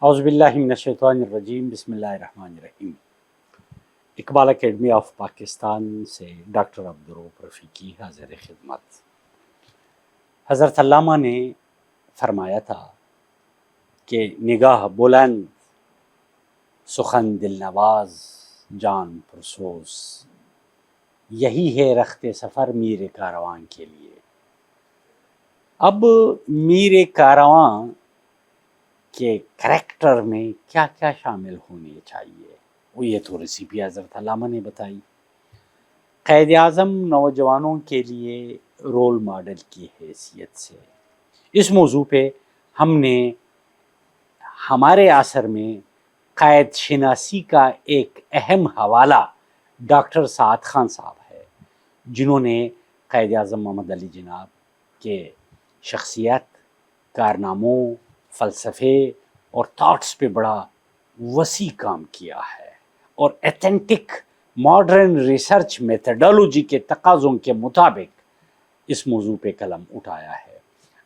اعوذ باللہ من الشیطان الرجیم، بسم اللہ الرحمن الرحیم۔ اقبال اکیڈمی آف پاکستان سے ڈاکٹر عبدالرؤف رفیقی حاضر خدمت۔ حضرت علامہ نے فرمایا تھا کہ نگاہ بلند، سخن دل نواز، جان پرسوز، یہی ہے رخت سفر میر کارواں کے لیے۔ اب میر کارواں کے کریکٹر میں کیا کیا شامل ہونے چاہیے، وہ یہ تو ریسیپی حضرت علامہ نے بتائی۔ قائد اعظم نوجوانوں کے لیے رول ماڈل کی حیثیت سے اس موضوع پہ ہم نے ہمارے عصر میں قائد شناسی کا ایک اہم حوالہ ڈاکٹر سعد خان صاحب ہے، جنہوں نے قائد اعظم محمد علی جناب کے شخصیت، کارناموں، فلسفے اور تھاٹس پہ بڑا وسیع کام کیا ہے اور ایتھنٹک ماڈرن ریسرچ میتھڈالوجی کے تقاضوں کے مطابق اس موضوع پہ قلم اٹھایا ہے۔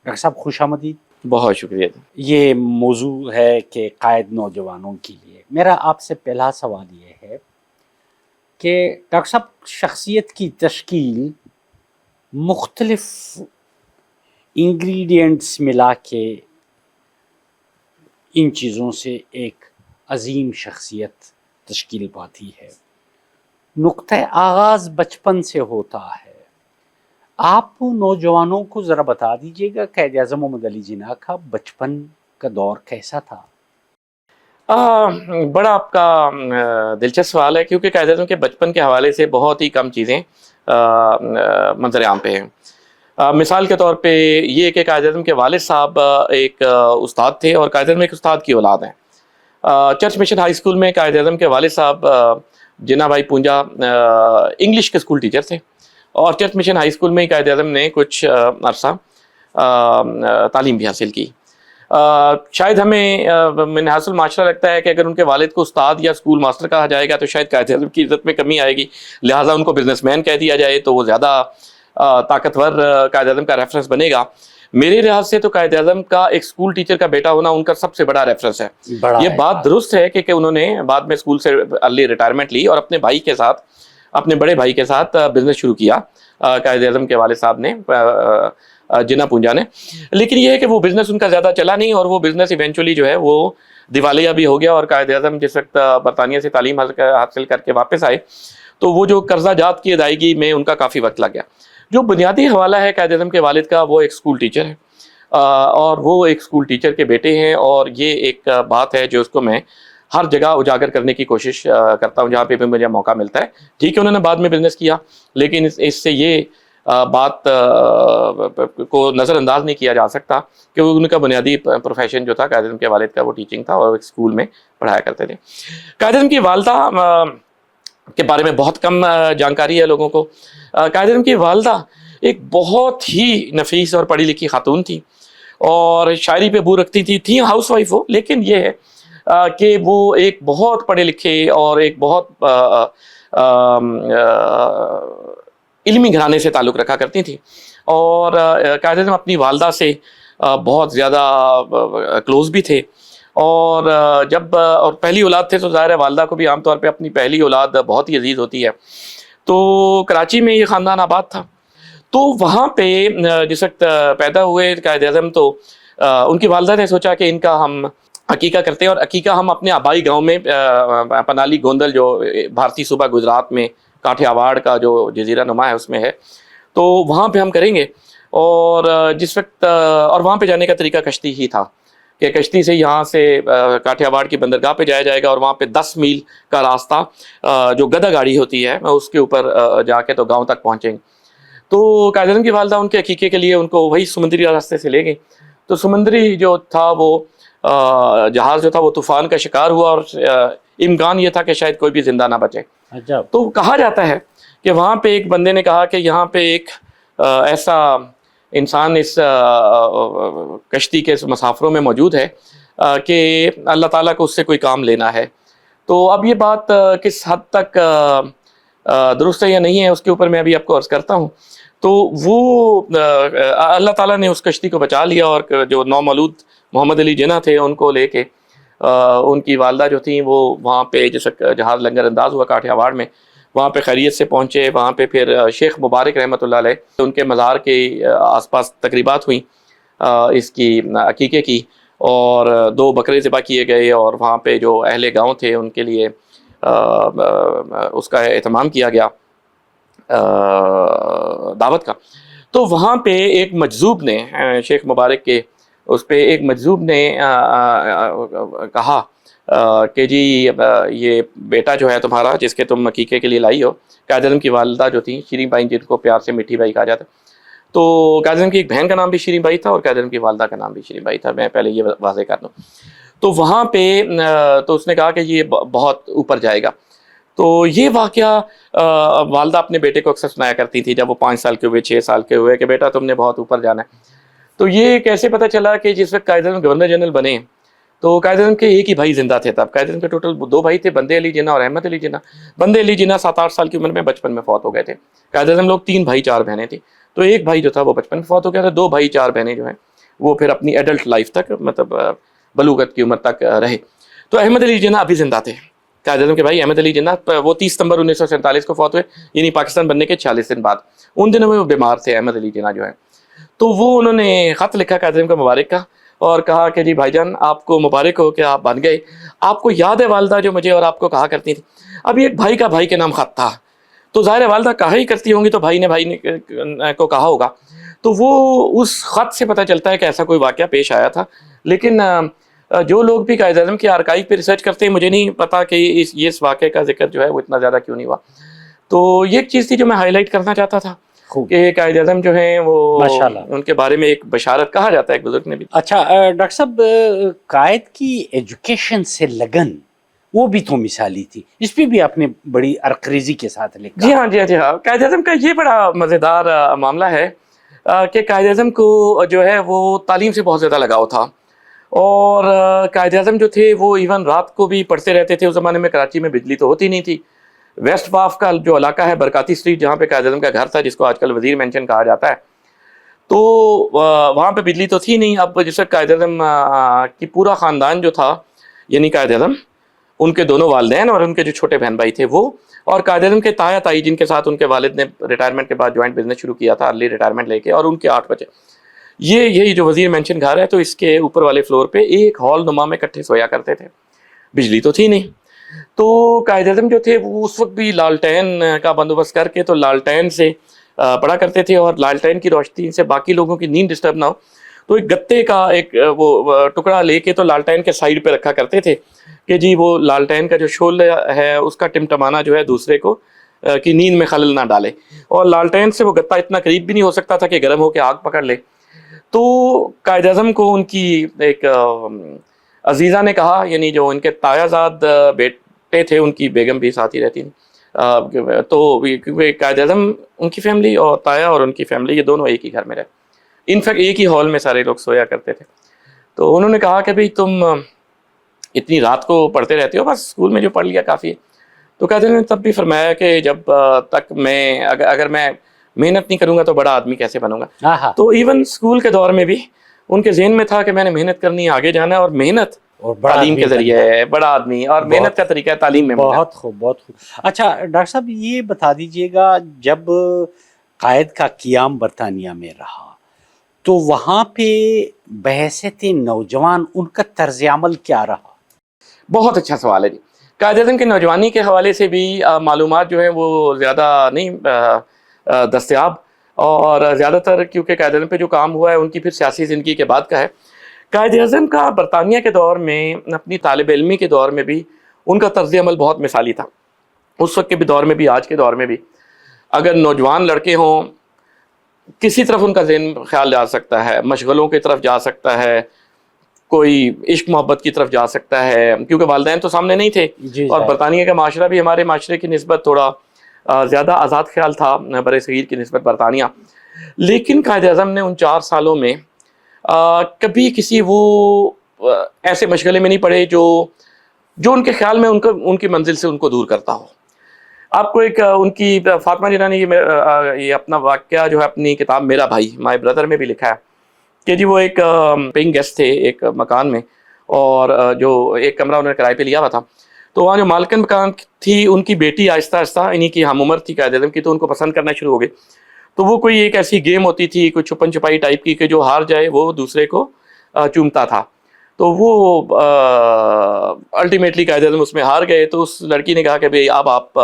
ڈاکٹر صاحب خوش آمدید۔ بہت شکریہ۔ یہ موضوع ہے کہ قائد نوجوانوں کے لیے۔ میرا آپ سے پہلا سوال یہ ہے کہ ڈاکٹر صاحب، شخصیت کی تشکیل مختلف انگریڈینٹس ملا کے ان چیزوں سے ایک عظیم شخصیت تشکیل پاتی ہے۔ نقطہ آغاز بچپن سے ہوتا ہے۔ آپ نوجوانوں کو ذرا بتا دیجئے گا قائد اعظم محمد علی جناح کا بچپن کا دور کیسا تھا؟ بڑا آپ کا دلچسپ سوال ہے، کیونکہ قائد اعظم کے بچپن کے حوالے سے بہت ہی کم چیزیں منظر عام پہ ہیں۔ مثال کے طور پہ یہ کہ قائد اعظم کے والد صاحب ایک استاد تھے اور قائد اعظم ایک استاد کی اولاد ہیں۔ چرچ مشن ہائی اسکول میں قائد اعظم کے والد صاحب جناح بھائی پونجا انگلش کے اسکول ٹیچر تھے، اور چرچ مشن ہائی اسکول میں ہی قائد اعظم نے کچھ عرصہ تعلیم بھی حاصل کی۔ شاید ہمیں منحاص المعاشرہ لگتا ہے کہ اگر ان کے والد کو استاد یا اسکول ماسٹر کہا جائے گا تو شاید قائد اعظم کی عزت میں کمی آئے گی، لہٰذا ان کو بزنس مین کہہ دیا جائے تو وہ زیادہ طاقتور قائد اعظم کا ریفرنس بنے گا۔ میرے لحاظ سے تو قائد اعظم کا ایک اسکول ٹیچر کا بیٹا ہونا ان کا سب سے بڑا ریفرنس ہے۔ یہ بات درست ہے کہ انہوں نے بعد میں اسکول سے ارلی ریٹائرمنٹ لی اور اپنے بھائی کے ساتھ، اپنے بڑے بھائی کے ساتھ بزنس شروع کیا قائد اعظم کے والد صاحب نے، جناح پونجا نے۔ لیکن یہ ہے کہ وہ بزنس ان کا زیادہ چلا نہیں، اور وہ بزنس ایونچولی جو ہے وہ دیوالیہ بھی ہو گیا، اور قائد اعظم جس وقت برطانیہ سے تعلیم حاصل کر کے واپس آئے تو وہ جو قرضہ جات کی ادائیگی میں ان کا کافی وقت لگ گیا۔ جو بنیادی حوالہ ہے قائد اعظم کے والد کا، وہ ایک اسکول ٹیچر ہے، اور وہ ایک اسکول ٹیچر کے بیٹے ہیں، اور یہ ایک بات ہے جو اس کو میں ہر جگہ اجاگر کرنے کی کوشش کرتا ہوں جہاں پہ بھی مجھے موقع ملتا ہے۔ ٹھیک ہے انہوں نے بعد میں بزنس کیا، لیکن اس سے یہ بات کو نظر انداز نہیں کیا جا سکتا کہ ان کا بنیادی پروفیشن جو تھا قائد اعظم کے والد کا وہ ٹیچنگ تھا، اور ایک اسکول میں پڑھایا کرتے تھے۔ قائد اعظم کی والدہ کے بارے میں بہت کم جانکاری ہے لوگوں کو۔ قائد اعظم کی والدہ ایک بہت ہی نفیس اور پڑھی لکھی خاتون تھی، اور شاعری پہ بو رکھتی تھی ہاؤس وائف ہو، لیکن یہ ہے کہ وہ ایک بہت پڑھے لکھے اور ایک بہت علمی گھرانے سے تعلق رکھا کرتی تھی، اور قائد اعظم اپنی والدہ سے بہت زیادہ کلوز بھی تھے، اور پہلی اولاد تھے تو ظاہر ہے والدہ کو بھی عام طور پہ اپنی پہلی اولاد بہت ہی عزیز ہوتی ہے۔ تو کراچی میں یہ خاندان آباد تھا، تو وہاں پہ جس وقت پیدا ہوئے قائد اعظم تو ان کی والدہ نے سوچا کہ ان کا ہم عقیقہ کرتے ہیں، اور عقیقہ ہم اپنے آبائی گاؤں میں پنالی گوندل جو بھارتی صوبہ گجرات میں کاٹھے آواڑ کا جو جزیرہ نما ہے اس میں ہے، تو وہاں پہ ہم کریں گے۔ اور جس وقت اور وہاں پہ جانے کا طریقہ کشتی ہی تھا کہ کشتی سے یہاں سے کاٹھے آواڑ کی بندرگاہ پہ جایا جائے گا، اور وہاں پہ 10 میل کا راستہ جو گدھا گاڑی ہوتی ہے اس کے اوپر جا کے تو گاؤں تک پہنچیں گے۔ تو قائد اعظم کی والدہ ان کے عقیقے کے لیے ان کو وہی سمندری راستے سے لے گئی، تو سمندری جو تھا وہ جہاز جو تھا وہ طوفان کا شکار ہوا، اور امکان یہ تھا کہ شاید کوئی بھی زندہ نہ بچے۔ تو کہا جاتا ہے کہ وہاں پہ ایک بندے نے کہا کہ یہاں پہ ایک ایسا انسان اس کشتی کے مسافروں میں موجود ہے کہ اللہ تعالیٰ کو اس سے کوئی کام لینا ہے۔ تو اب یہ بات کس حد تک درست ہے یا نہیں ہے اس کے اوپر میں ابھی آپ کو عرض کرتا ہوں۔ تو وہ اللہ تعالیٰ نے اس کشتی کو بچا لیا، اور جو نومولود محمد علی جناح تھے ان کو لے کے ان کی والدہ جو تھیں وہ وہاں پہ جیسے جہاز لنگر انداز ہوا کاٹھیا واڑ میں، وہاں پہ خیریت سے پہنچے. وہاں پہ پھر شیخ مبارک رحمۃ اللہ علیہ ان کے مزار کے آس پاس تقریبات ہوئیں اس کی عقیقے کی، اور 2 بکرے ذبح کیے گئے، اور وہاں پہ جو اہل گاؤں تھے ان کے لیے اس کا اہتمام کیا گیا دعوت کا. تو وہاں پہ ایک مجذوب نے شیخ مبارک کے اس پہ ایک مجذوب نے کہا کہ جی یہ بیٹا جو ہے تمہارا جس کے تم عقیقے کے لیے لائی ہو، قائد اعظم کی والدہ جو تھیں شیریں بائی، جن کو پیار سے میٹھی بائی کہا جاتا، تو قائد اعظم کی ایک بہن کا نام بھی شیریں بائی تھا اور قائد اعظم کی والدہ کا نام بھی شیریں بائی تھا، میں پہلے یہ واضح کر دوں. تو وہاں پہ تو اس نے کہا کہ یہ بہت اوپر جائے گا. تو یہ واقعہ والدہ اپنے بیٹے کو اکثر سنایا کرتی تھی جب وہ 5 سال کے ہوئے، 6 سال کے ہوئے، کہ بیٹا تم نے بہت اوپر جانا ہے. تو یہ کیسے پتہ چلا کہ جس وقت قائد اعظم گورنر جنرل بنے تو قائد اعظم کے ایک ہی بھائی زندہ تھے. تب قائد اعظم کے ٹوٹل 2 بھائی تھے، بندے علی جناح اور احمد علی جناح. بندے علی جناح 7-8 سال کی عمر میں بچپن میں فوت ہو گئے تھے. قائد اعظم لوگ 3 بھائی 4 بہنیں تھیں، تو ایک بھائی جو تھا وہ بچپن میں فوت ہو گیا تھا. 2 بھائی 4 بہنیں جو ہیں وہ پھر اپنی ایڈلٹ لائف تک، مطلب بلوغت کی عمر تک رہے. تو احمد علی جناح ابھی زندہ تھے. قائد اعظم کے بھائی احمد علی جناح وہ 30 ستمبر 1947 کو فوت ہوئے، یعنی پاکستان بننے کے 46 دن بعد. ان دنوں میں وہ بیمار تھے احمد علی جناح جو ہیں. تو وہ انہوں نے خط لکھا قائد اعظم کا مبارک کا اور کہا کہ جی بھائی جان آپ کو مبارک ہو کہ آپ بن گئے. آپ کو یاد ہے والدہ جو مجھے اور آپ کو کہا کرتی تھی. اب یہ ایک بھائی کا بھائی کے نام خط تھا، تو ظاہر ہے والدہ کہا ہی کرتی ہوں گی تو بھائی نے کو کہا ہوگا. تو وہ اس خط سے پتہ چلتا ہے کہ ایسا کوئی واقعہ پیش آیا تھا. لیکن جو لوگ بھی قائد اعظم کے آرکائیو پہ ریسرچ کرتے ہیں، مجھے نہیں پتا کہ اس واقعے کا ذکر جو ہے وہ اتنا زیادہ کیوں نہیں ہوا. تو یہ ایک چیز تھی جو میں ہائی لائٹ کرنا چاہتا تھا کہ قائد اعظم جو ہیں وہ ان کے بارے میں ایک بشارت کہا جاتا ہے ایک بزرگ نے بھی. اچھا ڈاکٹر صاحب، قائد کی ایجوکیشن سے لگن وہ بھی تو مثالی تھی، اس پہ بھی آپ نے بڑی عرقریزی کے ساتھ لکھا. جی ہاں. قائد اعظم کا یہ بڑا مزیدار معاملہ ہے کہ قائد اعظم کو جو ہے وہ تعلیم سے بہت زیادہ لگاؤ تھا، اور قائد اعظم جو تھے وہ ایون رات کو بھی پڑھتے رہتے تھے. اس زمانے میں کراچی میں بجلی تو ہوتی نہیں تھی. ویسٹ واف کا جو علاقہ ہے برکاتی اسٹریٹ جہاں پہ قائد اعظم کا گھر تھا، جس کو آج کل وزیر مینشن کہا جاتا ہے، تو وہاں پہ بجلی تو تھی نہیں. اب جس وقت قائد اعظم کی پورا خاندان جو تھا، یعنی قائد اعظم، ان کے دونوں والدین اور ان کے جو چھوٹے بہن بھائی تھے وہ، اور قائد اعظم کے تایا تائی جن کے ساتھ ان کے والد نے ریٹائرمنٹ کے بعد جوائنٹ بزنس شروع کیا تھا، ارلی ریٹائرمنٹ لے کے، اور ان کے 8 بچے. یہی جو وزیر مینشن گھر ہے، تو اس کے اوپر والے فلور پہ ایک ہال نما میں اکٹھے سویا کرتے تھے. بجلی تو تھی نہیں. تو قائد اعظم جو تھے وہ اس وقت بھی لالٹین کا بندوبست کر کے تو لالٹین سے پڑھا کرتے تھے، اور لالٹین کی روشنی سے باقی لوگوں کی نیند ڈسٹرب نہ ہو تو ایک گتے کا ایک وہ ٹکڑا لے کے تو لالٹین کے سائڈ پہ رکھا کرتے تھے کہ جی وہ لالٹین کا جو شعلہ ہے اس کا ٹمٹمانا جو ہے دوسرے کو کی نیند میں خلل نہ ڈالے. اور لالٹین سے وہ گتا اتنا قریب بھی نہیں ہو سکتا تھا کہ گرم ہو کے آگ پکڑ لے. تو قائد اعظم کو ان کی ایک عزیزہ نے کہا، یعنی جو ان کے تایا زاد بیٹے تھے ان کی بیگم بھی ساتھ ہی رہتی تھی، تو کیونکہ قائد اعظم ان کی فیملی اور تایا اور ان کی فیملی یہ دونوں ایک ہی گھر میں رہتے، انفیکٹ ایک ہی ہال میں سارے لوگ سویا کرتے تھے. تو انہوں نے کہا کہ بھئی تم اتنی رات کو پڑھتے رہتے ہو، بس اسکول میں جو پڑھ لیا کافی ہے. تو قائد اعظم نے تب بھی فرمایا کہ جب تک میں اگر میں محنت نہیں کروں گا تو بڑا آدمی کیسے بنوں گا. تو ایون اسکول کے دور میں بھی ان کے ذہن میں تھا کہ میں نے محنت کرنی ہے، آگے جانا ہے، اور محنت تعلیم کے ذریعے ہے، بڑا آدمی، اور محنت کا طریقہ ہے تعلیم میں. بہت خوب، بہت خوب. اچھا ڈاکٹر صاحب یہ بتا دیجئے گا، جب قائد کا قیام برطانیہ میں رہا تو وہاں پہ بحیثیت نوجوان ان کا طرز عمل کیا رہا؟ بہت اچھا سوال ہے جی. قائد اعظم کے نوجوانی کے حوالے سے بھی معلومات جو ہیں وہ زیادہ نہیں دستیاب، اور زیادہ تر کیونکہ قائد اعظم پہ جو کام ہوا ہے ان کی پھر سیاسی زندگی کے بعد کا ہے. قائد اعظم کا برطانیہ کے دور میں، اپنی طالب علمی کے دور میں بھی ان کا طرز عمل بہت مثالی تھا. اس وقت کے بھی دور میں بھی، آج کے دور میں بھی، اگر نوجوان لڑکے ہوں کسی طرف ان کا ذہن خیال جا سکتا ہے، مشغلوں کی طرف جا سکتا ہے، کوئی عشق محبت کی طرف جا سکتا ہے، کیونکہ والدین تو سامنے نہیں تھے. اور برطانیہ کا معاشرہ بھی ہمارے معاشرے کی نسبت تھوڑا زیادہ آزاد خیال تھا بر صغیر کی نسبت برطانیہ. لیکن قائد اعظم نے ان 4 سالوں میں کبھی کسی وہ ایسے مشغلے میں نہیں پڑے جو ان کے خیال میں ان کی منزل سے ان کو دور کرتا ہو. آپ کو ایک ان کی فاطمہ جناح نے یہ اپنا واقعہ جو ہے اپنی کتاب میرا بھائی، مائی بردر میں بھی لکھا ہے کہ جی وہ ایک پینگ گیسٹ تھے ایک مکان میں، اور جو ایک کمرہ انہوں نے کرائے پہ لیا ہوا تھا، تو وہاں جو مالکن مکان تھی ان کی بیٹی آہستہ آہستہ انہیں کی ہم عمر تھی قائد اعظم کی، تو ان کو پسند کرنا شروع ہو گئی. تو وہ کوئی ایک ایسی گیم ہوتی تھی کوئی چھپن چھپائی ٹائپ کی کہ جو ہار جائے وہ دوسرے کو چومتا تھا. تو وہ الٹیمیٹلی قائد اعظم اس میں ہار گئے. تو اس لڑکی نے کہا کہ بھئی اب آپ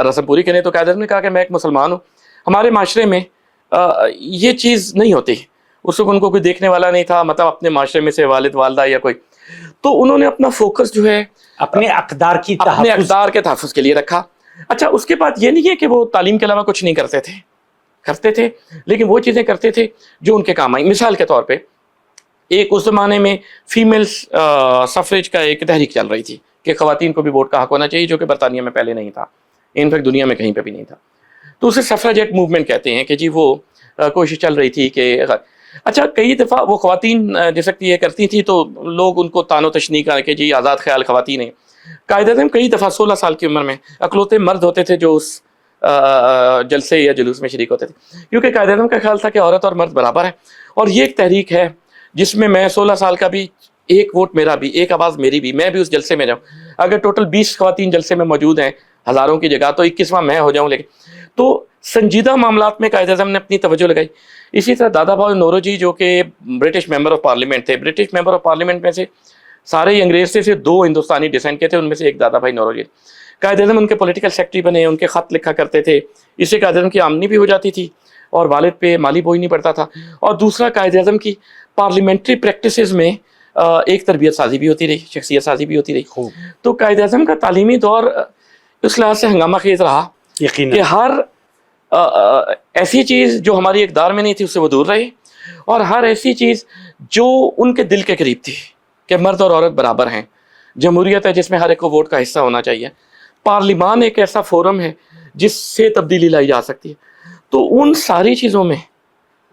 رسم پوری کریں. تو قائد اعظم نے کہا کہ میں ایک مسلمان ہوں، ہمارے معاشرے میں یہ چیز نہیں ہوتی. اس وقت ان کو کوئی دیکھنے والا نہیں تھا، مطلب اپنے معاشرے میں سے والد والدہ یا کوئی. تو انہوں نے اپنا فوکس جو ہے اپنے اقدار کی اپنے اقدار کے تحفظ کے لیے رکھا. اچھا اس کے بعد یہ نہیں ہے کہ وہ تعلیم کے علاوہ کچھ نہیں کرتے تھے، لیکن وہ چیزیں کرتے تھے جو ان کے کام آئیں. مثال کے طور پہ ایک اس زمانے میں فیمیل سفریج کا ایک تحریک چل رہی تھی کہ خواتین کو بھی ووٹ کا حق ہونا چاہیے، جو کہ برطانیہ میں پہلے نہیں تھا، انفیکٹ دنیا میں کہیں پہ بھی نہیں تھا. تو اسے سفراجیٹ موومنٹ کہتے ہیں کہ جی وہ کوشش چل رہی تھی کہ اچھا کئی دفعہ وہ خواتین جیسا کہ یہ کرتی تھیں تو لوگ ان کو تان و تشنیع کر کے جی آزاد خیال خواتین ہیں. قائد اعظم کئی دفعہ 16 سال کی عمر میں اکلوتے مرد ہوتے تھے جو اس جلسے یا جلوس میں شریک ہوتے تھے، کیونکہ قائد اعظم کا خیال تھا کہ عورت اور مرد برابر ہے. اور یہ ایک تحریک ہے جس میں 16 سال کا بھی، ایک ووٹ میرا بھی، ایک آواز میری بھی، میں بھی اس جلسے میں جاؤں. اگر ٹوٹل 20 خواتین جلسے میں موجود ہیں ہزاروں کی جگہ تو 21واں میں ہو جاؤں. لیکن تو سنجیدہ معاملات میں قائد اعظم نے اپنی توجہ لگائی. اسی طرح دادا بھائی نوروجی جو کہ برٹش ممبر آف پارلیمنٹ تھے، برٹش ممبر آف پارلیمنٹ میں سے سارے ہی انگریز سے 2 ہندوستانی ڈیسینٹ کے تھے، ان میں سے ایک دادا بھائی نوروجی. قائد اعظم ان کے پولیٹیکل سیکرٹری بنے، ان کے خط لکھا کرتے تھے. اس سے قائد اعظم کی آمدنی بھی ہو جاتی تھی اور والد پہ مالی بوجھ نہیں پڑتا تھا. اور دوسرا قائد اعظم کی پارلیمنٹری پریکٹسز میں ایک تربیت سازی بھی ہوتی رہی، شخصیت سازی بھی ہوتی رہی. تو قائد اعظم کا تعلیمی دور اس لحاظ سے ہنگامہ خیز رہا کہ ہر ایسی چیز جو ہماری اقدار میں نہیں تھی اس سے وہ دور رہے، اور ہر ایسی چیز جو ان کے دل کے قریب تھی کہ مرد اور عورت برابر ہیں، جمہوریت ہے جس میں ہر ایک کو ووٹ کا حصہ ہونا چاہیے، پارلیمان ایک ایسا فورم ہے جس سے تبدیلی لائی جا سکتی ہے. تو ان ساری چیزوں میں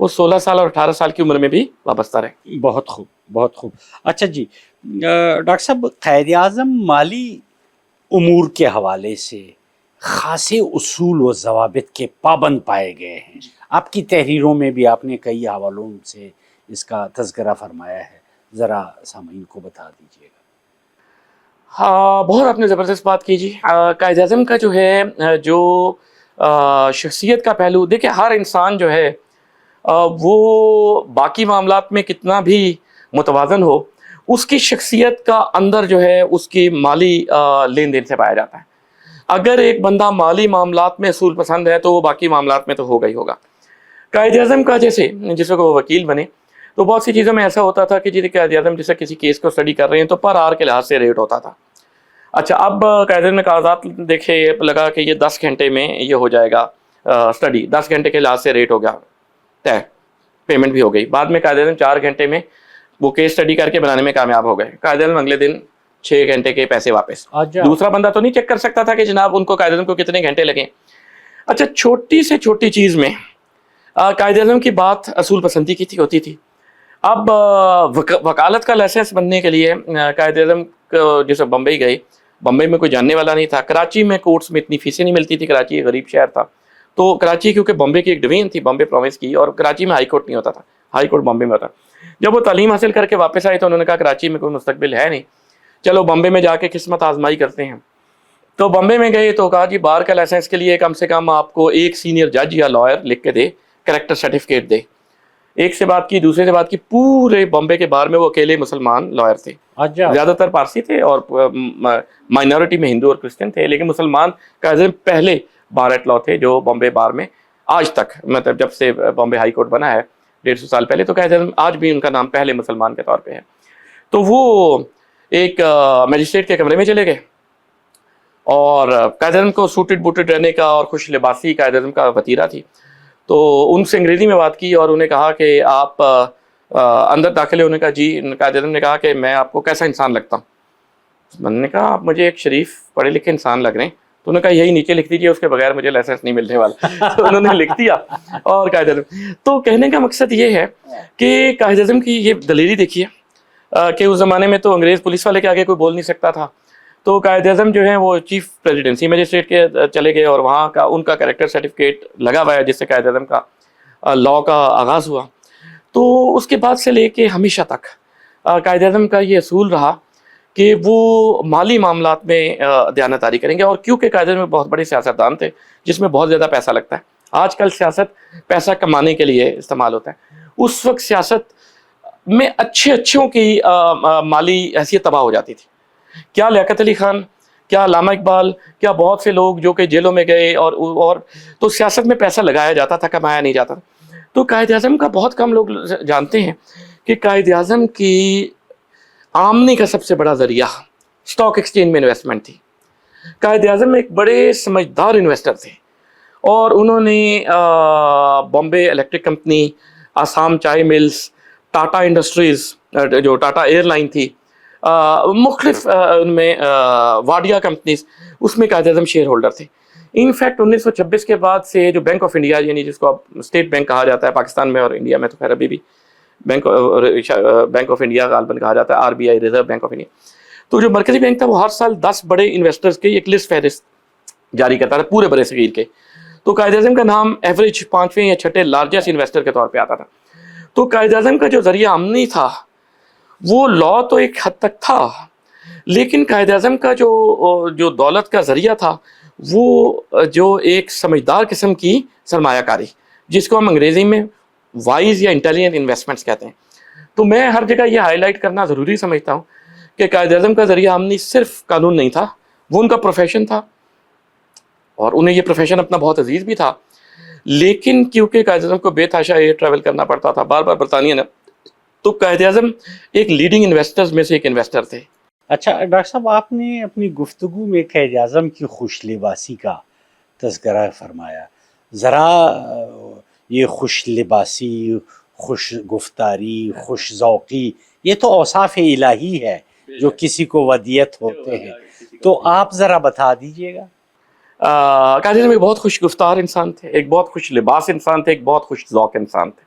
وہ 16 سال اور 18 سال کی عمر میں بھی وابستہ رہے. بہت خوب، بہت خوب. اچھا جی ڈاکٹر صاحب، قائد اعظم مالی امور کے حوالے سے خاصے اصول و ضوابط کے پابند پائے گئے ہیں. آپ کی تحریروں میں بھی آپ نے کئی حوالوں سے اس کا تذکرہ فرمایا ہے، ذرا سامعین کو بتا دیجیے گا. ہاں بہت آپ نے زبردست بات کی جی. قائد اعظم کا جو ہے جو شخصیت کا پہلو دیکھیں، ہر انسان جو ہے وہ باقی معاملات میں کتنا بھی متوازن ہو، اس کی شخصیت کا اندر جو ہے اس کی مالی لین دین سے پایا جاتا ہے. اگر ایک بندہ مالی معاملات میں اصول پسند ہے تو وہ باقی معاملات میں تو ہوگا ہی ہوگا. قائد اعظم کا جیسے جس کو وہ وکیل بنے تو بہت سی چیزوں میں ایسا ہوتا تھا کہ جی قائد اعظم جیسے کسی کیس کو اسٹڈی کر رہے ہیں تو پر آر کے لحاظ سے ریٹ ہوتا تھا. اچھا اب قائد اعظم نے کاغذات دیکھے، لگا کہ یہ 10 گھنٹے میں یہ ہو جائے گا اسٹڈی، 10 گھنٹے کے لحاظ سے ریٹ ہو گیا طے، پیمنٹ بھی ہو گئی. بعد میں قائد اعظم 4 گھنٹے میں وہ کیس اسٹڈی کر کے بنانے میں کامیاب ہو گئے. قائد اعظم اگلے دن 6 گھنٹے کے پیسے واپس. دوسرا بندہ تو نہیں چیک کر سکتا تھا کہ جناب ان کو قائد اعظم کو کتنے گھنٹے لگیں. اچھا چھوٹی سے چھوٹی چیز میں قائد اعظم کی بات اصول پسندی کی ہوتی تھی. اب وکالت کا لائسنس بننے کے لیے قائد اعظم جیسے بمبئی گئے، بمبئی میں کوئی جاننے والا نہیں تھا. کراچی میں کورٹس میں اتنی فیسیں نہیں ملتی تھی، کراچی ایک غریب شہر تھا. تو کراچی کیونکہ بمبئی کی ایک ڈویژن تھی بمبئی پروونس کی، اور کراچی میں ہائی کورٹ نہیں ہوتا تھا، ہائی کورٹ بمبئی میں ہوتا. جب وہ تعلیم حاصل کر کے واپس آئے تو انہوں نے کہا کراچی میں کوئی مستقبل ہے نہیں، چلو بمبئی میں جا کے قسمت آزمائی کرتے ہیں. تو بمبئی میں گئے تو کہا جی بار کا لائسنس کے لیے کم سے کم آپ کو ایک سینئر جج یا لائر لکھ کے دے، کریکٹر سرٹیفکیٹ دے. ایک سے بات کی، دوسرے سے بات کی، پورے بمبئی کے بار میں وہ اکیلے مسلمان لائر تھے. زیادہ تر پارسی تھے اور مائنورٹی میں ہندو اور کرسچن تھے، لیکن مسلمان قائد اعظم پہلے بار ایٹ لا تھے جو بمبئی بار میں آج تک، مطلب جب سے بمبئی ہائی کورٹ بنا ہے 150 سال پہلے، تو قائد اعظم آج بھی ان کا نام پہلے مسلمان کے طور پہ ہے. تو وہ ایک میجسٹریٹ کے کمرے میں چلے گئے اور قائد اعظم کو سوٹڈ بوٹڈ رہنے کا اور خوش لباسی قائد اعظم کا وتیرہ تھی. تو ان سے انگریزی میں بات کی اور انہیں کہا کہ آپ اندر داخل ہونے کا جی. قائد اعظم نے کہا کہ میں آپ کو کیسا انسان لگتا ہوں؟ میں نے کہا آپ مجھے ایک شریف پڑھے لکھے انسان لگ رہے ہیں. تو انہوں نے کہا یہی نیچے لکھ دیجیے، اس کے بغیر مجھے لائسنس نہیں ملنے والا. تو انہوں نے لکھ دیا. اور قائد اعظم تو کہنے کا مقصد یہ ہے کہ قائد اعظم کی یہ دلیری دیکھیے کہ اس زمانے میں تو انگریز پولیس والے کے آگے کوئی بول نہیں سکتا تھا. تو قائد اعظم جو ہیں وہ چیف پریزیڈنسی میجسٹریٹ کے چلے گئے اور وہاں کا ان کا کریکٹر سرٹیفکیٹ لگا ہوا ہے جس سے قائد اعظم کا لاء کا آغاز ہوا. تو اس کے بعد سے لے کے ہمیشہ تک قائد اعظم کا یہ اصول رہا کہ وہ مالی معاملات میں دیانتداری کریں گے، اور کیونکہ قائد اعظم بہت بڑے سیاستدان تھے جس میں بہت زیادہ پیسہ لگتا ہے، آج کل سیاست پیسہ کمانے کے لیے استعمال ہوتا ہے، اس وقت سیاست میں اچھوں کی مالی حیثیت تباہ ہو جاتی تھی. کیا لیاقت علی خان، کیا علامہ اقبال، کیا بہت سے لوگ جو کہ جیلوں میں گئے اور تو سیاست میں پیسہ لگایا جاتا تھا، کمایا نہیں جاتا تھا. تو قائد اعظم کا بہت کم لوگ جانتے ہیں کہ قائد اعظم کی آمدنی کا سب سے بڑا ذریعہ اسٹاک ایکسچینج میں انویسٹمنٹ تھی. قائد اعظم ایک بڑے سمجھدار انویسٹر تھے، اور انہوں نے بامبے الیکٹرک کمپنی، آسام چائے ملز، ٹاٹا انڈسٹریز جو ٹاٹا ایئر لائن تھی، مختلف ان میں واڈیا کمپنیز، اس میں قائد اعظم شیئر ہولڈر تھے. انفیکٹ 1926 کے بعد سے جو بینک آف انڈیا، یعنی جس کو اب اسٹیٹ بینک کہا جاتا ہے پاکستان میں اور انڈیا میں، تو خیر ابھی بھی بینک آف انڈیا غالباً کہا جاتا ہے، RBI reserve bank of India. تو جو مرکزی بینک تھا وہ ہر سال 10 بڑے انویسٹرز کی ایک لسٹ فہرست جاری کرتا تھا پورے برے صغیر کے. تو قائد اعظم کا نام ایوریج 5ویں یا 6ٹھے لارجسٹ انویسٹر کے طور پہ آتا تھا. تو قائد اعظم کا جو ذریعہ آمدنی تھا وہ لا تو ایک حد تک تھا، لیکن قائد اعظم کا جو دولت کا ذریعہ تھا وہ جو ایک سمجھدار قسم کی سرمایہ کاری، جس کو ہم انگریزی میں وائز یا انٹیلیجنٹ انویسٹمنٹس کہتے ہیں. تو میں ہر جگہ یہ ہائی لائٹ کرنا ضروری سمجھتا ہوں کہ قائد اعظم کا ذریعہ آمدنی صرف قانون نہیں تھا، وہ ان کا پروفیشن تھا، اور انہیں یہ پروفیشن اپنا بہت عزیز بھی تھا. لیکن کیونکہ قائد اعظم کو بے تحاشا ایئر ٹریول کرنا پڑتا تھا بار بار برطانیہ نے، تو قائد اعظم ایک لیڈنگ انویسٹرز میں سے ایک انویسٹر تھے. اچھا ڈاکٹر صاحب، آپ نے اپنی گفتگو میں قائد اعظم کی خوش لباسی کا تذکرہ فرمایا. ذرا یہ خوش لباسی، خوش گفتاری، خوش ذوقی، یہ تو اوصاف الہی ہے جو کسی کو ودیت ہوتے ہیں، تو آپ ذرا بتا دیجئے گا. قائد اعظم ایک بہت خوش گفتار انسان تھے، ایک بہت خوش لباس انسان تھے، ایک بہت خوش ذوق انسان تھے.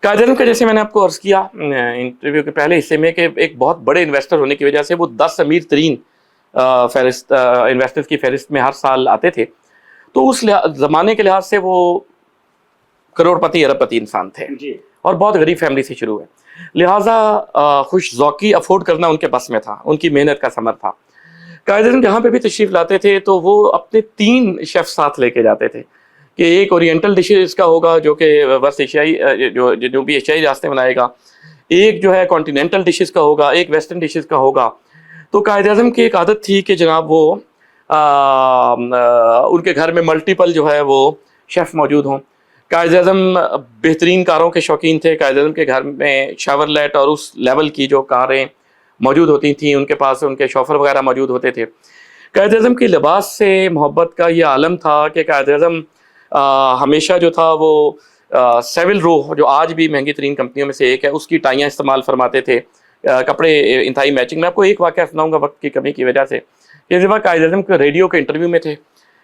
قائد اعظم کا جیسے میں نے آپ کو عرض کیا انٹرویو کے پہلے حصے میں کہ ایک بہت بڑے انویسٹر ہونے کی وجہ سے وہ 10 امیر ترین فہرست انویسٹرز کی فہرست میں ہر سال آتے تھے. تو اس زمانے کے لحاظ سے وہ کروڑ پتی ارب پتی انسان تھے، اور بہت غریب فیملی سے شروع ہے، لہٰذا خوش ذوقی افورڈ کرنا ان کے بس میں تھا، ان کی محنت کا ثمر تھا. قائد اعظم جہاں پہ بھی تشریف لاتے تھے تو وہ اپنے 3 شیف ساتھ لے کے جاتے تھے، کہ ایک اورینٹل ڈشز کا ہوگا جو کہ وسط ایشیائی جو جنوبی ایشیائی راستے بنائے گا، ایک جو ہے کانٹیننٹل ڈشز کا ہوگا، ایک ویسٹرن ڈشز کا ہوگا. تو قائد اعظم کی ایک عادت تھی کہ جناب وہ ان کے گھر میں ملٹیپل جو ہے وہ شیف موجود ہوں. قائد اعظم بہترین کاروں کے شوقین تھے. قائد اعظم کے گھر میں شاورلیٹ اور اس لیول کی جو کاریں موجود ہوتی تھیں، ان کے پاس ان کے شوفر وغیرہ موجود ہوتے تھے. قائد اعظم کی لباس سے محبت کا یہ عالم تھا کہ قائد اعظم ہمیشہ جو تھا وہ سیول رو، جو آج بھی مہنگی ترین کمپنیوں میں سے ایک ہے، اس کی ٹائیاں استعمال فرماتے تھے، کپڑے انتہائی میچنگ. میں آپ کو ایک واقعہ سناؤں گا وقت کی کمی کی وجہ سے. اس دفعہ قائد اعظم کے ریڈیو کے انٹرویو میں تھے،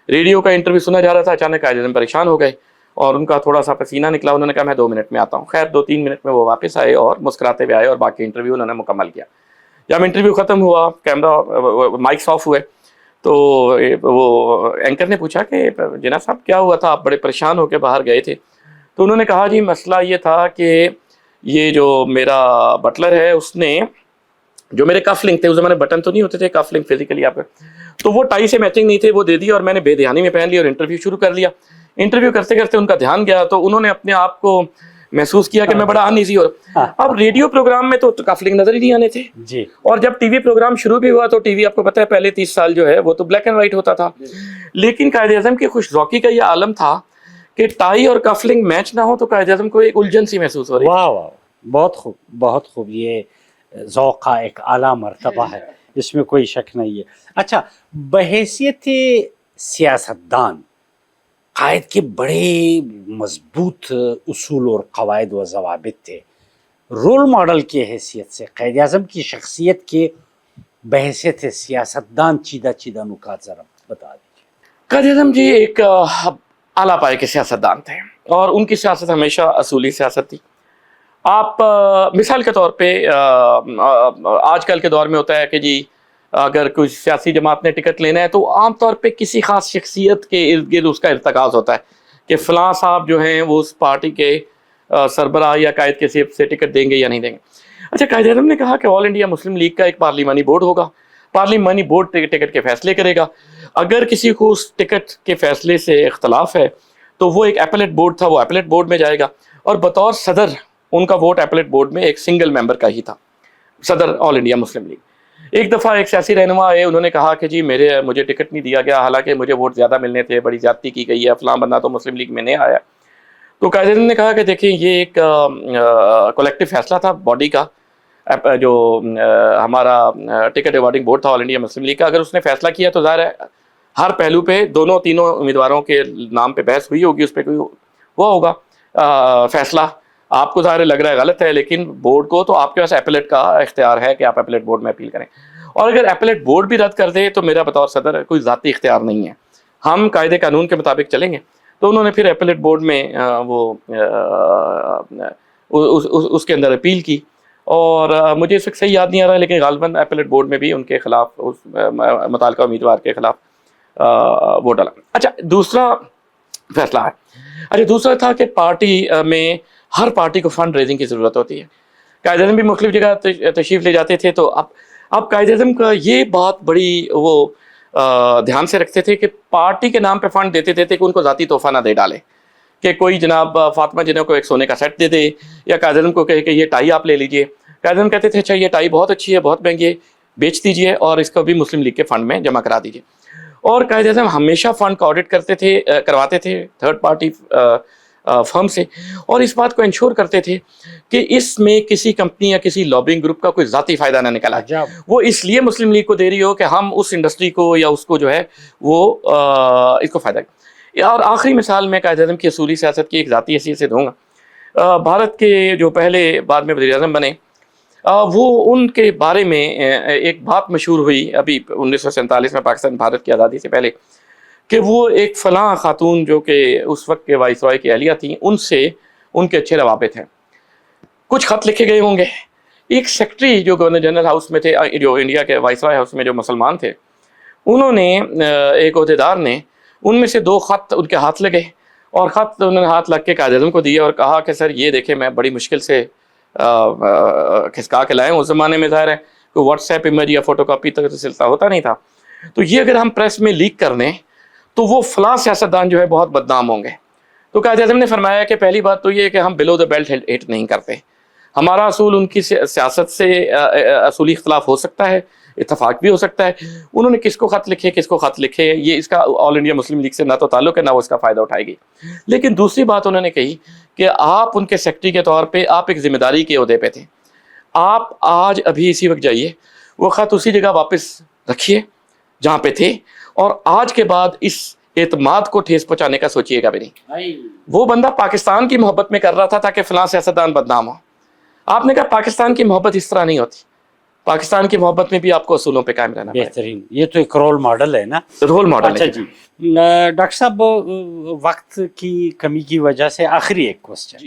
ریڈیو کا انٹرویو سنا جا رہا تھا، اچانک قائد اعظم پریشان ہو گئے اور ان کا تھوڑا سا پسینہ نکلا. انہوں نے کہا میں 2 منٹ میں آتا ہوں. خیر 2-3 منٹ میں وہ واپس آئے اور مسکراتے ہوئے آئے اور باقی انٹرویو انہوں نے مکمل کیا. جب انٹرویو ختم ہوا، کیمرہ مائکس آف ہوئے، تو وہ اینکر نے پوچھا کہ جناب صاحب کیا ہوا تھا، آپ بڑے پریشان ہو کے باہر گئے تھے. تو انہوں نے کہا جی مسئلہ یہ تھا کہ یہ جو میرا بٹلر ہے اس نے جو میرے کف لنک تھے، اس زمانے بٹن تو نہیں ہوتے تھے کف لنک فزیکلی آپ، تو وہ ٹائی سے میچنگ نہیں تھے، وہ دے دیا اور میں نے بے دھیانی میں پہن لیا اور انٹرویو شروع کر لیا. انٹرویو کرتے کرتے ان کا دھیان گیا تو انہوں نے اپنے آپ کو محسوس کیا کہ میں بڑا ان ایزی ہو رہا. اب ریڈیو پروگرام میں تو کف لنک نظر ہی نہیں آنے تھے جی، اور جب ٹی وی پروگرام شروع بھی ہوا تو ٹی وی آپ کو پتہ ہے پہلے 30 سال جو ہے وہ تو بلیک اینڈ وائٹ ہوتا تھا. لیکن قائد اعظم کی خوش ذوقی کا یہ عالم تھا کہ ٹائی اور کف لنک میچ نہ ہو تو قائد اعظم کو ایک الجھن سی محسوس ہو رہی. واہ واہ، بہت خوب بہت خوب. یہ ذوق کا ایک اعلیٰ مرتبہ ہے، اس میں کوئی شک نہیں ہے. اچھا، بحیثیت سیاستدان قائد کے بڑے مضبوط اصول اور قواعد و ضوابط تھے. رول ماڈل کی حیثیت سے قائد اعظم کی شخصیت کے بحیثیت سیاستدان چیدہ نکات ذرا بتا دیجیے. قائد اعظم جی ایک اعلیٰ پائے کے سیاستدان تھے اور ان کی سیاست ہمیشہ اصولی سیاست تھی. آپ مثال کے طور پہ آج کل کے دور میں ہوتا ہے کہ جی اگر کوئی سیاسی جماعت نے ٹکٹ لینا ہے تو عام طور پہ کسی خاص شخصیت کے ارد گرد اس کا ارتکاز ہوتا ہے کہ فلاں صاحب جو ہیں وہ اس پارٹی کے سربراہ یا قائد کے سیب سے ٹکٹ دیں گے یا نہیں دیں گے. اچھا، قائد اعظم نے کہا کہ آل انڈیا مسلم لیگ کا ایک پارلیمانی بورڈ ہوگا، پارلیمانی بورڈ ٹکٹ کے فیصلے کرے گا، اگر کسی کو اس ٹکٹ کے فیصلے سے اختلاف ہے تو وہ ایک ایپلیٹ بورڈ تھا، وہ ایپلیٹ بورڈ میں جائے گا، اور بطور صدر ان کا ووٹ ایپلیٹ بورڈ میں ایک سنگل ممبر کا ہی تھا، صدر آل انڈیا مسلم لیگ۔ ایک دفعہ ایک سیاسی رہنما آئے، انہوں نے کہا کہ جی مجھے ٹکٹ نہیں دیا گیا، حالانکہ مجھے ووٹ زیادہ ملنے تھے، بڑی زیادتی کی گئی ہے، فلاں بندہ تو مسلم لیگ میں نہیں آیا۔ تو قائد اعظم نے کہا کہ دیکھیں یہ ایک کولیکٹیو فیصلہ تھا باڈی کا، جو ہمارا ٹکٹ ایوارڈنگ بورڈ تھا آل انڈیا مسلم لیگ کا، اگر اس نے فیصلہ کیا تو ظاہر ہے ہر پہلو پہ تینوں امیدواروں کے نام پہ بحث ہوئی ہوگی، اس پہ کوئی وہ ہوگا فیصلہ۔ آپ کو ظاہر لگ رہا ہے غلط ہے، لیکن بورڈ کو تو آپ کے پاس ایپلیٹ کا اختیار ہے کہ آپ ایپلیٹ بورڈ میں اپیل کریں، اور اگر ایپلیٹ بورڈ بھی رد کر دے تو میرا بطور صدر کوئی ذاتی اختیار نہیں ہے، ہم قاعدے قانون کے مطابق چلیں گے۔ تو انہوں نے پھر ایپلیٹ بورڈ میں اس کے اندر اپیل کی، اور مجھے اس وقت صحیح یاد نہیں آ رہا ہے، لیکن غالباً ایپلیٹ بورڈ میں بھی ان کے خلاف، اس متعلقہ امیدوار کے خلاف ووٹ ڈالا۔ اچھا، دوسرا فیصلہ ہے، اچھا دوسرا تھا کہ پارٹی میں ہر پارٹی کو فنڈ ریزنگ کی ضرورت ہوتی ہے۔ قائد اعظم بھی مختلف جگہ تشریف لے جاتے تھے، تو اب قائد اعظم کا یہ بات بڑی وہ دھیان سے رکھتے تھے کہ پارٹی کے نام پہ فنڈ دیتے تھے کہ ان کو ذاتی تحفہ نہ دے ڈالے، کہ کوئی جناب فاطمہ جنوں کو ایک سونے کا سیٹ دے دے، یا قائد اعظم کو کہے کہ یہ ٹائی آپ لے لیجئے۔ قائد اعظم کہتے تھے اچھا یہ ٹائی بہت اچھی ہے، بہت مہنگی ہے، بیچ دیجئے اور اس کو بھی مسلم لیگ کے فنڈ میں جمع کرا دیجئے۔ اور قائد اعظم ہمیشہ فنڈ کا آڈٹ کرواتے تھے تھرڈ پارٹی فرم سے، اور اس بات کو انشور کرتے تھے کہ اس میں کسی کمپنی یا کسی لابنگ گروپ کا کوئی ذاتی فائدہ نہ نکل آئے، وہ اس لیے مسلم لیگ کو دے رہی ہو کہ ہم اس انڈسٹری کو یا اس کو جو ہے وہ اس کو فائدہ۔ اور آخری مثال میں قائد اعظم کی اصولی سیاست کی ایک ذاتی حیثیت سے دوں گا۔ بھارت کے جو پہلے بعد میں وزیر اعظم بنے، وہ ان کے بارے میں ایک بات مشہور ہوئی ابھی 1947 میں پاکستان بھارت کی آزادی سے پہلے، کہ وہ ایک فلاں خاتون جو کہ اس وقت کے وائس رائے کی اہلیہ تھیں، ان سے ان کے اچھے روابط ہیں، کچھ خط لکھے گئے ہوں گے۔ ایک سیکرٹری جو گورنر جنرل ہاؤس میں تھے، جو انڈیا کے وائس رائے ہاؤس میں جو مسلمان تھے، انہوں نے ایک عہدیدار نے ان میں سے 2 خط ان کے ہاتھ لگے، اور خط انہوں نے ہاتھ لگ کے قائد اعظم کو دیے اور کہا کہ سر یہ دیکھیں میں بڑی مشکل سے کھسکا کے لائے ہوں، اس زمانے میں ظاہر ہے کوئی واٹس ایپ ایمیج یا فوٹو کاپی تک سلسلہ ہوتا نہیں تھا، تو یہ اگر ہم پریس میں لیک کر دیں تو وہ فلاں سیاستدان جو ہے بہت بدنام ہوں گے۔ تو قائد اعظم نے فرمایا کہ پہلی بات تو یہ ہے کہ ہم بلو دا بیلٹ ہٹ نہیں کرتے، ہمارا اصول ان کی سیاست سے اصولی اختلاف ہو سکتا ہے، اتفاق بھی ہو سکتا ہے، انہوں نے کس کو خط لکھے یہ اس کا آل انڈیا مسلم لیگ سے نہ تو تعلق ہے نہ وہ اس کا فائدہ اٹھائے گی۔ لیکن دوسری بات انہوں نے کہی کہ آپ ان کے سیکرٹری کے طور پہ آپ ایک ذمہ داری کے عہدے پہ تھے، آپ آج ابھی اسی وقت جائیے، وہ خط اسی جگہ واپس رکھیے جہاں پہ تھے، اور آج کے بعد اس اعتماد کو ٹھیس پہنچانے کا سوچیے گا بھی نہیں۔ وہ بندہ پاکستان کی محبت میں کر رہا تھا تاکہ فلاں سیاستدان بدنام ہو، آپ نے کہا پاکستان کی محبت اس طرح نہیں ہوتی، پاکستان کی محبت میں بھی آپ کو اصولوں پہ قائم رہنا بہترین، یہ تو ایک رول ماڈل ہے نا، رول ماڈل اچھا ہے۔ جی ڈاکٹر صاحب، وقت کی کمی کی وجہ سے آخری ایک کوسچن،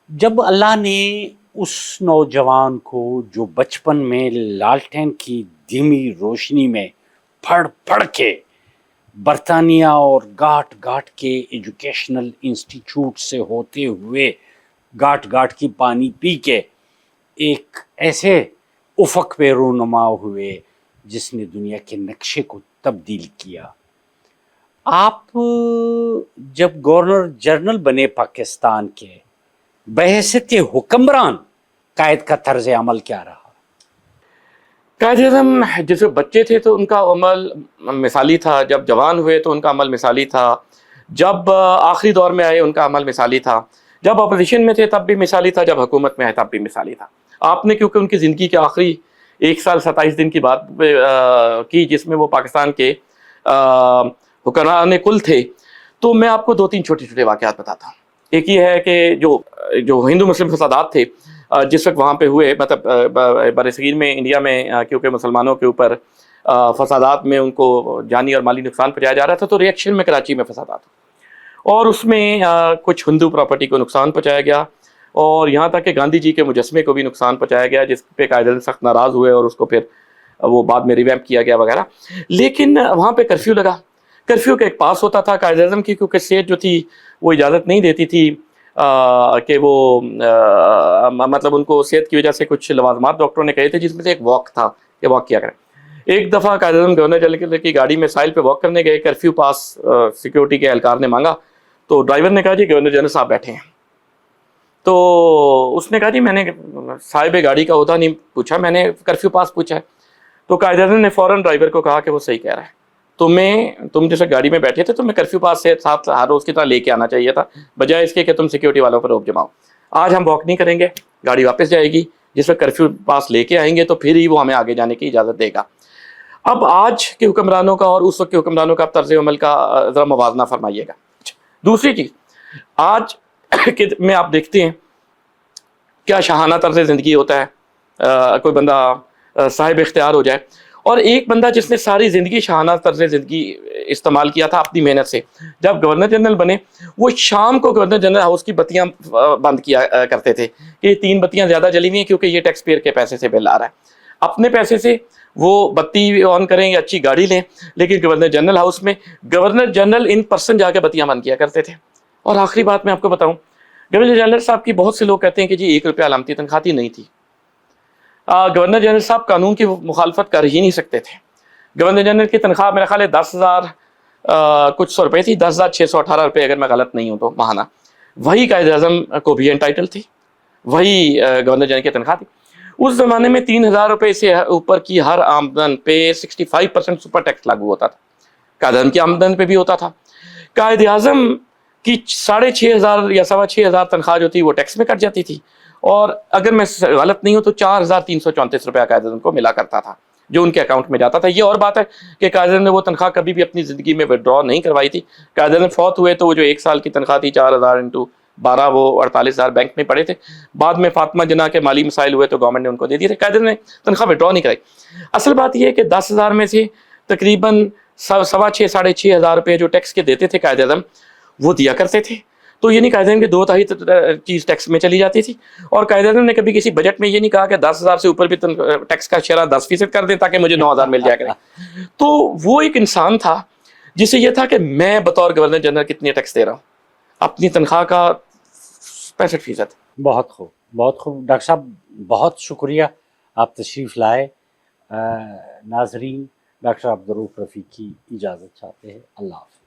جب اللہ نے اس نوجوان کو جو بچپن میں لالٹین کی دھیمی روشنی میں پڑھ پڑھ کے برطانیہ اور گاٹ گاٹ کے ایجوکیشنل انسٹیٹیوٹ سے ہوتے ہوئے گاٹ گاٹ کی پانی پی کے ایک ایسے افق پہ رونما ہوئے جس نے دنیا کے نقشے کو تبدیل کیا، آپ جب گورنر جنرل بنے پاکستان کے، بحیثیت حکمران قائد کا طرز عمل کیا رہا؟ قائد اعظم جیسے بچے تھے تو ان کا عمل مثالی تھا، جب جوان ہوئے تو ان کا عمل مثالی تھا، جب آخری دور میں آئے ان کا عمل مثالی تھا، جب اپوزیشن میں تھے تب بھی مثالی تھا، جب حکومت میں آئے تب بھی مثالی تھا۔ آپ نے کیونکہ ان کی زندگی کے آخری 1 سال 27 دن کی بات کی جس میں وہ پاکستان کے حکمران کل تھے، تو میں آپ کو 2-3 چھوٹے چھوٹے واقعات بتاتا ہوں۔ ایک یہ ہے کہ جو ہندو مسلم فسادات تھے جس وقت وہاں پہ ہوئے، مطلب برصغیر میں انڈیا میں کیونکہ مسلمانوں کے اوپر فسادات میں ان کو جانی اور مالی نقصان پہنچایا جا رہا تھا، تو ریئیکشن میں کراچی میں فسادات، اور اس میں کچھ ہندو پراپرٹی کو نقصان پہنچایا گیا، اور یہاں تک کہ گاندھی جی کے مجسمے کو بھی نقصان پہنچایا گیا، جس پہ قائد اعظم سخت ناراض ہوئے اور اس کو پھر وہ بعد میں ریویمپ کیا گیا وغیرہ۔ لیکن وہاں پہ کرفیو لگا، کرفیو کا ایک پاس ہوتا تھا قائد اعظم کی، کیونکہ اسٹیٹ جو تھی وہ اجازت نہیں دیتی تھی کہ وہ مطلب ان کو صحت کی وجہ سے کچھ لوازمات ڈاکٹروں نے کہے تھے، جس میں سے ایک واک تھا کہ واک کیا کریں. ایک دفعہ قائد اعظم گورنر جنرل کی گاڑی میں ساحل پہ واک کرنے گئے، کرفیو پاس سیکیورٹی کے اہلکار نے مانگا تو ڈرائیور نے کہا جی گورنر جنرل صاحب بیٹھے ہیں. تو اس نے کہا جی میں نے صاحب گاڑی کا عہدہ نہیں پوچھا، میں نے کرفیو پاس پوچھا ہے. تو قائد اعظم نے فوراً ڈرائیور کو کہا کہ وہ صحیح کہہ رہا ہے، تم جیسے گاڑی میں بیٹھے تھے تمہیں کرفیو پاس سے ساتھ ہر روز کی طرح لے کے آنا چاہیے تھا، بجائے اس کے کہ تم سیکیورٹی والوں پر روک جماؤ. آج ہم واک نہیں کریں گے، گاڑی واپس جائے گی، جس میں کرفیو پاس لے کے آئیں گے تو پھر ہی وہ ہمیں آگے جانے کی اجازت دے گا. اب آج کے حکمرانوں کا اور اس وقت کے حکمرانوں کا طرز عمل کا ذرا موازنہ فرمائیے گا. دوسری چیز، آج میں آپ دیکھتے ہیں کیا شاہانہ طرز زندگی ہوتا ہے، کوئی بندہ صاحب اختیار ہو جائے، اور ایک بندہ جس نے ساری زندگی شاہانہ طرز زندگی استعمال کیا تھا اپنی محنت سے، جب گورنر جنرل بنے وہ شام کو گورنر جنرل ہاؤس کی بتیاں بند کیا کرتے تھے کہ یہ 3 بتیاں زیادہ جلی ہوئی ہیں کیونکہ یہ ٹیکس پیئر کے پیسے سے بل آ رہا ہے. اپنے پیسے سے وہ بتی آن کریں یا اچھی گاڑی لیں، لیکن گورنر جنرل ہاؤس میں گورنر جنرل ان پرسن جا کے بتیاں بند کیا کرتے تھے. اور آخری بات میں آپ کو بتاؤں، گورنر جنرل صاحب کی بہت سے لوگ کہتے ہیں کہ جی 1 روپیہ علامتی تنخواہ تھی، نہیں تھی. گورنر جنرل صاحب قانون کی مخالفت کر ہی نہیں سکتے تھے. گورنر جنرل کی تنخواہ میرا خیال ہے 10,000 کچھ سو روپے تھی، 10,618 روپے اگر میں غلط نہیں ہوں تو ماہانہ. وہی قائد اعظم کو بھی انٹائٹل تھی، وہی گورنر جنرل کی تنخواہ تھی. اس زمانے میں 3,000 روپے سے اوپر کی ہر آمدن پہ 65% سپر ٹیکس لاگو ہوتا تھا. قائد اعظم کی آمدن پہ بھی ہوتا تھا. قائد اعظم کی 6,500 یا 6,2500 تنخواہ جو تھی وہ ٹیکس میں کٹ جاتی تھی، اور اگر میں غلط نہیں ہوں تو 4,334 روپیہ قائد اعظم کو ملا کرتا تھا جو ان کے اکاؤنٹ میں جاتا تھا. یہ اور بات ہے کہ قائد اعظم نے وہ تنخواہ کبھی بھی اپنی زندگی میں وڈرا نہیں کروائی تھی. قائد اعظم فوت ہوئے تو وہ جو 1 سال کی تنخواہ تھی 4,000 انٹو 12 وہ 48,000 بینک میں پڑے تھے. بعد میں فاطمہ جناح کے مالی مسائل ہوئے تو گورنمنٹ نے ان کو دے دیے تھے. قائد اعظم نے تنخواہ وڈرا نہیں کرائی. اصل بات یہ ہے کہ 10,000 میں سے تقریباً 6,500 ساڑھے 6,000 روپے جو ٹیکس کے دیتے تھے قائد اعظم وہ دیا کرتے تھے. تو یہ نہیں قائد اعظم کے 2/3 چیز ٹیکس میں چلی جاتی تھی. اور قائد اعظم نے کبھی کسی بجٹ میں یہ نہیں کہا کہ 10,000 سے اوپر بھی ٹیکس کا شرح 10% کر دیں تاکہ مجھے 9,000 مل جائے کریں. تو وہ ایک انسان تھا جسے یہ تھا کہ میں بطور گورنر جنرل کتنی ٹیکس دے رہا ہوں، اپنی تنخواہ کا 65%. بہت خوب، بہت خوب ڈاکٹر صاحب، بہت شکریہ آپ تشریف لائے. ناظرین، ڈاکٹر عبدالرؤف رفیقی اجازت چاہتے ہیں. اللہ حافظ.